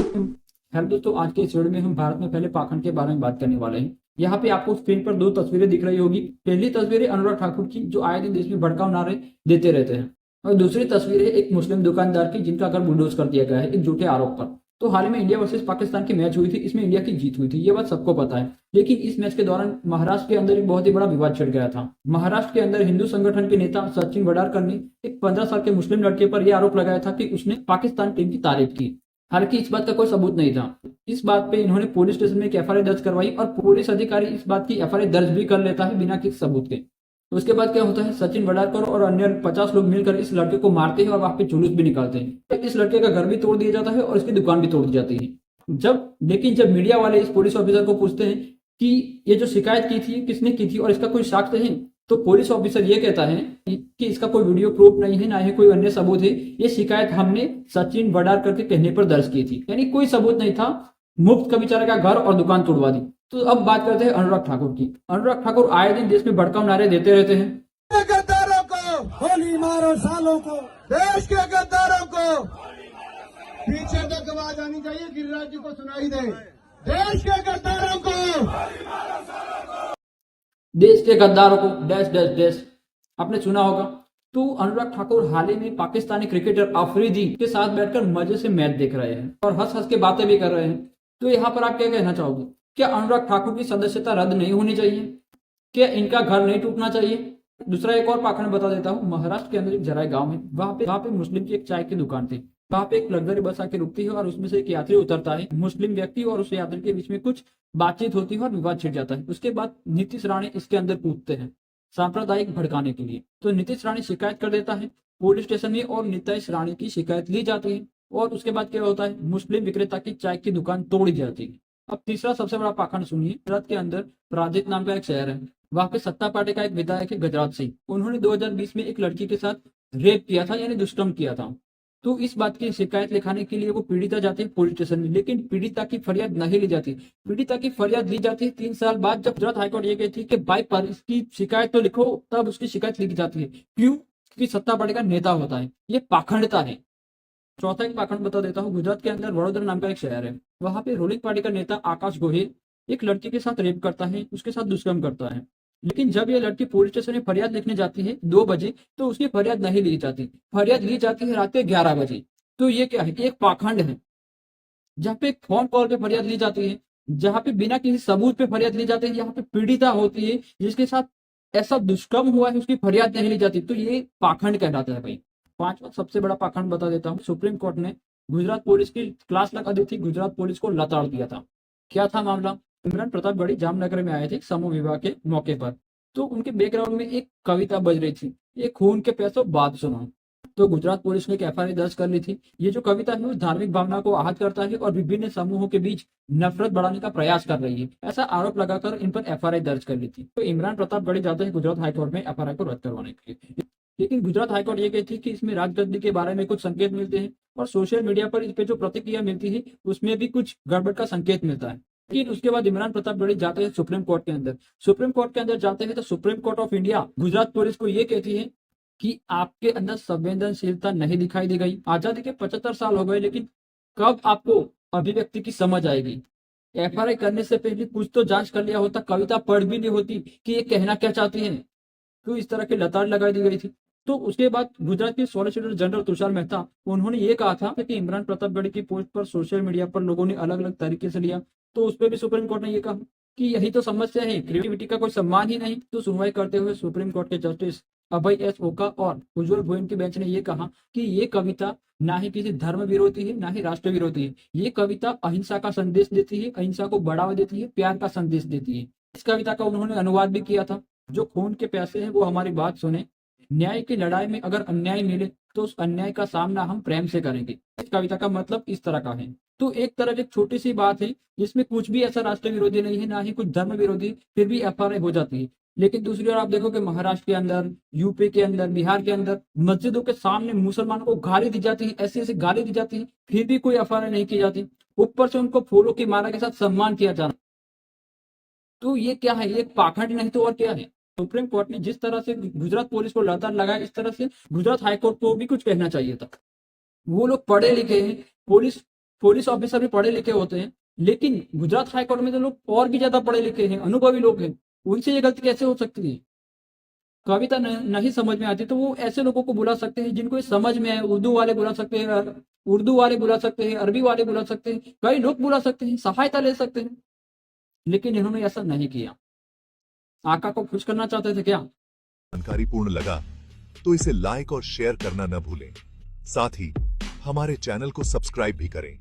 Hello दोस्तों, आज के इस वीडियो में हम भारत में फैले पाखंड के बारे में बात करने वाले हैं। यहाँ पे आपको स्क्रीन पर दो तस्वीरें दिख रही होगी। पहली तस्वीर है अनुराग ठाकुर की, जो आए दिन देश में भड़काऊ नारे देते रहते हैं, और दूसरी तस्वीर है एक मुस्लिम दुकानदार की, जिनका घर बुलडोज कर दिया गया है एक झूठे आरोप पर। तो हाल ही में इंडिया वर्सेस पाकिस्तान की मैच हुई थी, इसमें इंडिया की जीत हुई थी, ये बात सबको पता है। लेकिन इस मैच के दौरान महाराष्ट्र के अंदर एक बहुत ही बड़ा विवाद छिड़ गया था। महाराष्ट्र के अंदर हिंदू संगठन के नेता सचिन वडारकर ने एक 15 साल के मुस्लिम लड़के पर यह आरोप लगाया था कि उसने पाकिस्तान टीम की तारीफ की। हालांकि इस बात का कोई सबूत नहीं था। इस बात पे इन्होंने पुलिस स्टेशन में एक एफआईआर दर्ज करवाई, और पुलिस अधिकारी इस बात की एफआईआर दर्ज भी कर लेता है बिना किसी सबूत के। तो उसके बाद क्या होता है, सचिन वडारकर और अन्य 50 लोग मिलकर इस लड़के को मारते हैं और वहां पे जुलूस भी निकालते हैं। इस लड़के का घर भी तोड़ दिया जाता है और इसकी दुकान भी तोड़ दी जाती है। लेकिन जब मीडिया वाले इस पुलिस ऑफिसर को पूछते हैं कि ये जो शिकायत की थी किसने की थी और इसका कोई साक्ष्य है, तो पुलिस ऑफिसर ये कहता है कि इसका कोई वीडियो प्रूफ नहीं है, ना ही कोई अन्य सबूत है। ये शिकायत हमने सचिन वडारकर के कहने पर दर्ज की थी, यानी कोई सबूत नहीं था। मुफ्त का बेचारे का घर और दुकान तोड़वा दी। तो अब बात करते हैं अनुराग ठाकुर की। अनुराग ठाकुर आए दिन देश में भड़काऊ नारे देते रहते हैं। गद्दारों को गोली मारो, सालों को देश के गद्दारों को पीछे तक आवाज आनी चाहिए, गिरिराज जी को सुनाई दे। देश के गद्दारों को, देश के गद्दारों को डैश डैश डैश, आपने सुना होगा। तो अनुराग ठाकुर हाल ही में पाकिस्तानी क्रिकेटर अफरीदी के साथ बैठकर मजे से मैच देख रहे हैं और हंस हंस के बातें भी कर रहे हैं। तो यहाँ पर आप क्या कहना चाहोगे? क्या अनुराग ठाकुर की सदस्यता रद्द नहीं होनी चाहिए? क्या इनका घर नहीं टूटना चाहिए? दूसरा एक और पाखंड बता देता हूँ। महाराष्ट्र के अंदर एक जराई गांव है, वहां पे मुस्लिम की एक चाय की दुकान थी। वहां पे एक लग्जरी बस आके रुकती है और उसमें से एक यात्री उतरता है। मुस्लिम व्यक्ति और उस यात्री के बीच में कुछ बातचीत होती है और विवाद छिड़ जाता है। उसके बाद नीतीश राणे इसके अंदर कूदते हैं सांप्रदायिक भड़काने के लिए। तो नीतीश राणे शिकायत कर देता है पुलिस स्टेशन में, और नीतीश राणे की शिकायत ली जाती है। और उसके बाद क्या होता है, मुस्लिम विक्रेता की चाय की दुकान तोड़ी जाती है। अब तीसरा सबसे बड़ा पाखंड सुनिए। गुजरात के अंदर प्राजित नाम का एक शहर है, वहां पे सत्ता पार्टी का एक विधायक है गजराज सिंह। उन्होंने 2020 में एक लड़की के साथ रेप किया था, यानी दुष्कर्म किया था। तो इस बात की शिकायत लिखाने के लिए वो पीड़िता जाती है पुलिस स्टेशन में, लेकिन पीड़िता की फरियाद नहीं ली जाती। पीड़िता की फरियाद ली जाती है 3 साल बाद, जब गुजरात हाईकोर्ट ये कहती है कि भाई पर इसकी शिकायत तो लिखो, तब उसकी शिकायत लिखी जाती है। क्यों? क्योंकि सत्ता पार्टी का नेता होता है। ये पाखंडता है। चौथा एक पाखंड बता देता हूँ। गुजरात के अंदर वडोदरा नाम का एक शहर है, वहां पे रूलिंग पार्टी का नेता आकाश गोहिल एक लड़की के साथ रेप करता है, उसके साथ दुष्कर्म करता है। लेकिन जब ये लड़की पुलिस स्टेशन में फरियाद लिखने जाती है 2 बजे, तो उसकी फरियाद नहीं ली जाती। फरियाद ली जाती है रात के 11 बजे। तो ये क्या है? एक पाखंड है। जहाँ पे फोन कॉल पे फरियाद ली जाती है, जहाँ पे बिना किसी सबूत पे फरियाद ली जाती है, यहाँ पे पीड़िता होती है जिसके साथ ऐसा दुष्कर्म हुआ है, उसकी फरियाद नहीं ली जाती। तो ये पाखंड कहलाता है भाई। पांचवा सबसे बड़ा पाखंड बता देता हूँ। सुप्रीम कोर्ट ने गुजरात पुलिस की क्लास लगा दी थी, गुजरात पुलिस को लताड़ दिया था। क्या था मामला? इमरान प्रतापगढ़ी जामनगर में आए थे समूह विवाह के मौके पर। तो उनके बैकग्राउंड में एक कविता बज रही थी, ये खून के पैसों बात सुनो। तो गुजरात पुलिस ने एक एफआईआर दर्ज कर ली थी। ये जो कविता है वो धार्मिक भावना को आहत करता है और विभिन्न समूहों के बीच नफरत बढ़ाने का प्रयास कर रही है, ऐसा आरोप लगाकर इन पर एफआईआर दर्ज कर ली थी। तो इमरान प्रतापगढ़ी जाते हैं गुजरात हाईकोर्ट में एफआईआर को रद्द करवाने के लिए। लेकिन गुजरात हाईकोर्ट ये कहती है कि इसमें राजगद्दी के बारे में कुछ संकेत मिलते हैं, और सोशल मीडिया पर इस पे जो प्रतिक्रिया मिलती है उसमें भी कुछ गड़बड़ का संकेत मिलता है। लेकिन उसके बाद इमरान प्रतापगढ़ी जाते हैं सुप्रीम कोर्ट के अंदर। सुप्रीम कोर्ट के अंदर जाते हैं तो supreme court of India Gujarat police को ये कहती है कि आपके अंदर संवेदनशीलता नहीं दिखाई दी गई। आजादी के 75 साल हो गए, लेकिन कब आपको अभिव्यक्ति की समझ आएगी? एफआईआर करने से पहले कुछ तो जांच कर लिया होता, कविता पढ़ भी नहीं होती कि ये कहना क्या चाहती है। तो इस तरह की लताड़ लगाई दी गई थी। तो उसके बाद गुजरात के सॉलिसिटर जनरल तुषार मेहता, उन्होंने ये कहा था कि इमरान प्रतापगढ़ी की पोस्ट पर सोशल मीडिया पर लोगों ने अलग अलग तरीके से लिया। तो उस पर भी सुप्रीम कोर्ट ने ये कहा कि यही तो समस्या है, क्रिएटिविटी का कोई सम्मान ही नहीं। तो सुनवाई करते हुए सुप्रीम कोर्ट के जस्टिस अभय एस ओका और उज्जवल भोइन की बेंच ने यह कहा कि ये कविता ना ही किसी धर्म विरोधी है, ना ही राष्ट्र विरोधी है। ये कविता अहिंसा का संदेश देती है, अहिंसा को बढ़ावा देती है, प्यार का संदेश देती है। इस कविता का उन्होंने अनुवाद भी किया था। जो खून के प्यासे हैं वो हमारी बात सुने, न्याय की लड़ाई में अगर अन्याय मिले तो उस अन्याय का सामना हम प्रेम से करेंगे। इस कविता का मतलब इस तरह का है। तो एक तरफ एक छोटी सी बात है जिसमें कुछ भी ऐसा राष्ट्र विरोधी नहीं है, ना ही कुछ धर्म विरोधी, फिर भी एफआईआर हो जाती है। लेकिन दूसरी ओर आप देखो कि महाराष्ट्र के अंदर, यूपी के अंदर, बिहार के अंदर मस्जिदों के सामने मुसलमानों को गाली दी जाती है, ऐसी ऐसी गाली दी जाती है, फिर भी कोई एफआईआर नहीं की जाती। ऊपर से उनको फूलों की माला के साथ सम्मान किया जा रहा। तो ये क्या है? ये पाखंड नहीं तो और क्या है? सुप्रीम कोर्ट ने जिस तरह से गुजरात पुलिस को लगातार लगाया, इस तरह से गुजरात हाईकोर्ट को भी कुछ कहना चाहिए था। वो लोग पढ़े लिखे हैं, पुलिस पुलिस ऑफिसर भी पढ़े लिखे होते हैं, लेकिन गुजरात हाईकोर्ट में तो लोग और भी ज्यादा पढ़े लिखे हैं, अनुभवी लोग हैं, उनसे ये गलती कैसे हो सकती है? कविता नहीं समझ में आती तो वो ऐसे लोगों को बुला सकते हैं जिनको ये समझ में आए, उर्दू वाले बुला सकते हैं, उर्दू वाले बुला सकते हैं, अरबी वाले बुला सकते हैं, कई लोग बुला सकते हैं, सहायता ले सकते हैं, लेकिन इन्होंने ऐसा नहीं किया। आका को खुश करना चाहते थे क्या? जानकारीपूर्ण लगा तो इसे लाइक और शेयर करना न भूलें। साथ ही हमारे चैनल को सब्सक्राइब भी करें।